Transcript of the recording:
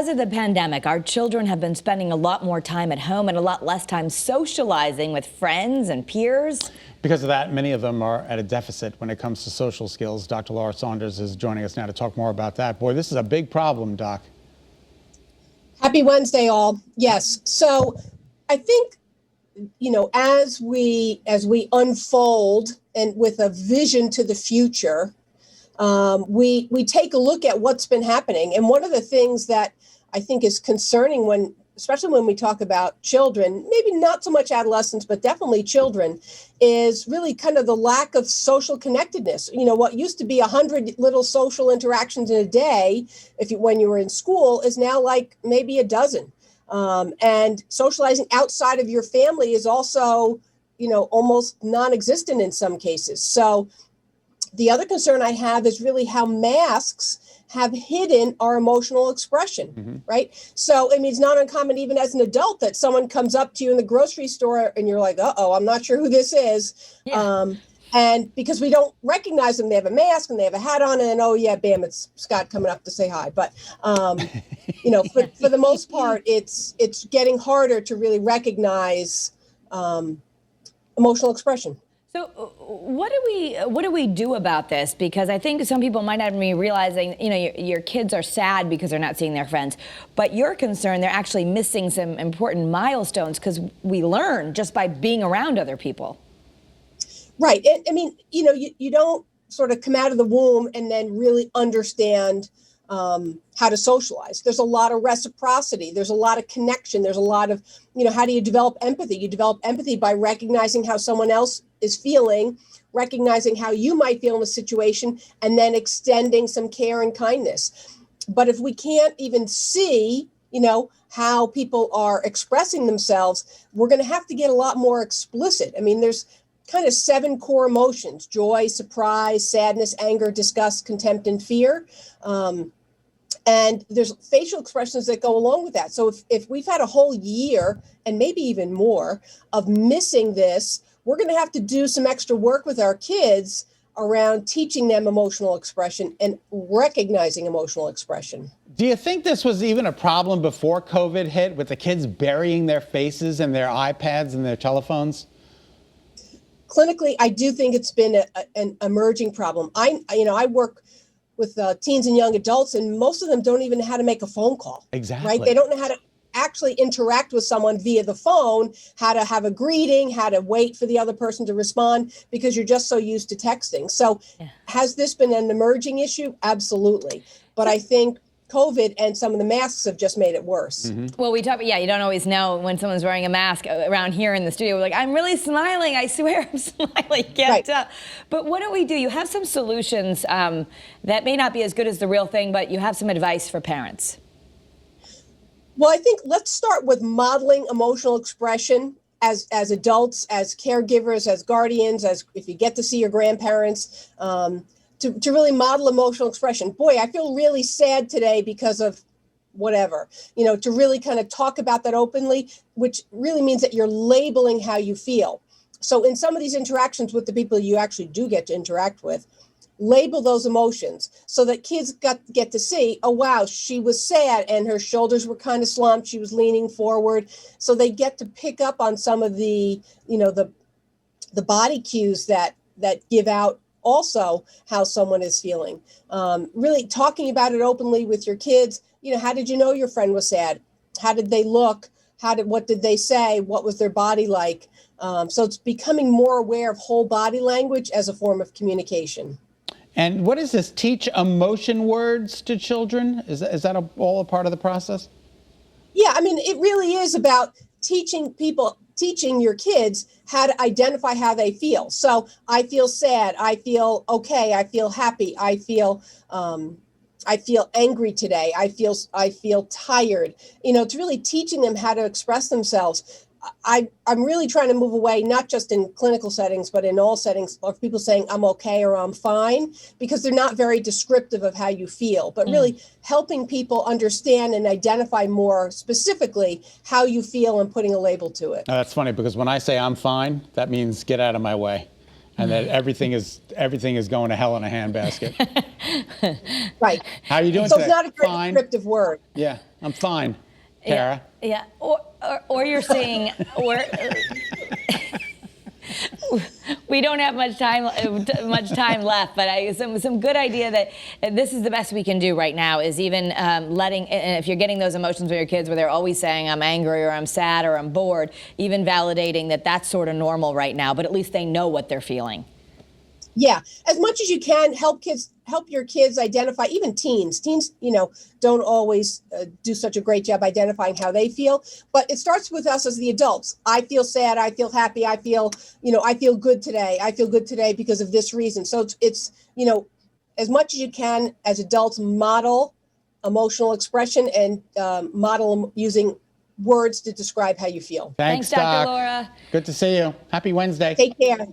Because of the pandemic, our children have been spending a lot more time at home and a lot less time socializing with friends and peers. Because of that, many of them are at a deficit when it comes to social skills. Dr. Laura Saunders is joining us now to talk more about that. Boy, this is a big problem, Doc. Happy Wednesday, all. Yes. So I think, as we unfold and with a vision to the future, we take a look at what's been happening. And one of the things that I think is concerning especially when we talk about children, maybe not so much adolescents, but definitely children, is really kind of the lack of social connectedness. What used to be 100 little social interactions in a day, when you were in school, is now like maybe a dozen. And socializing outside of your family is also, almost non-existent in some cases. So the other concern I have is really how masks have hidden our emotional expression, right? So, it's not uncommon even as an adult that someone comes up to you in the grocery store and you're like, uh-oh, I'm not sure who this is. Yeah. And because we don't recognize them, they have a mask and they have a hat on, and then, oh yeah, bam, it's Scott coming up to say hi. But, for the most part, it's getting harder to really recognize emotional expression. So what do we do about this? Because I think some people might not be realizing, your kids are sad because they're not seeing their friends, but you're concerned they're actually missing some important milestones because we learn just by being around other people. Right. And you don't sort of come out of the womb and then really understand how to socialize. There's a lot of reciprocity. There's a lot of connection. There's a lot of, how do you develop empathy? You develop empathy by recognizing how someone else is feeling, recognizing how you might feel in a situation, and then extending some care and kindness. But if we can't even see, how people are expressing themselves, we're going to have to get a lot more explicit. There's kind of 7 core emotions: joy, surprise, sadness, anger, disgust, contempt, and fear. And there's facial expressions that go along with that. So if we've had a whole year and maybe even more of missing this, we're going to have to do some extra work with our kids around teaching them emotional expression and recognizing emotional expression. Do you think this was even a problem before COVID hit, with the kids burying their faces in their iPads and their telephones? Clinically, I do think it's been an emerging problem. I work with teens and young adults, and most of them don't even know how to make a phone call. Exactly. Right? They don't know how to actually interact with someone via the phone, how to have a greeting, how to wait for the other person to respond, because you're just so used to texting. So Has this been an emerging issue? Absolutely. But I think COVID and some of the masks have just made it worse. Well, you don't always know when someone's wearing a mask around here in the studio. We're like, I'm really smiling. I swear I'm smiling. Can't tell. But what do we do? You have some solutions that may not be as good as the real thing, but you have some advice for parents. Well, I think let's start with modeling emotional expression as adults, as caregivers, as guardians, as if you get to see your grandparents, to really model emotional expression. Boy, I feel really sad today because of whatever, to really kind of talk about that openly, which really means that you're labeling how you feel. So in some of these interactions with the people you actually do get to interact with, label those emotions so that kids get to see, oh, wow, she was sad and her shoulders were kind of slumped. She was leaning forward. So they get to pick up on some of the, the body cues that give out also how someone is feeling. Really talking about it openly with your kids. How did you know your friend was sad? How did they look? What did they say? What was their body like? So it's becoming more aware of whole body language as a form of communication. And what is this? Teach emotion words to children? Is that all a part of the process? Yeah, it really is about teaching your kids how to identify how they feel. So I feel sad. I feel okay. I feel happy. I feel angry today. I feel tired. It's really teaching them how to express themselves. I'm really trying to move away, not just in clinical settings, but in all settings, of people saying I'm okay or I'm fine, because they're not very descriptive of how you feel, but really helping people understand and identify more specifically how you feel and putting a label to it. That's funny, because when I say I'm fine, that means get out of my way. And that everything is going to hell in a handbasket. Right. How are you doing so today? It's not a very Fine. descriptive word. Yeah. I'm fine, Tara. Yeah. Or you're seeing, or we don't have much time left, but some good idea that this is the best we can do right now is even letting, and if you're getting those emotions from your kids where they're always saying I'm angry or I'm sad or I'm bored, even validating that that's sort of normal right now, but at least they know what they're feeling. Yeah, as much as you can, help your kids identify, even teens, don't always do such a great job identifying how they feel, but it starts with us as the adults. I feel sad, I feel happy, I feel good today. I feel good today because of this reason. So it's as much as you can as adults, model emotional expression and model using words to describe how you feel. Thanks, Dr. Doc. Laura. Good to see you. Happy Wednesday. Take care.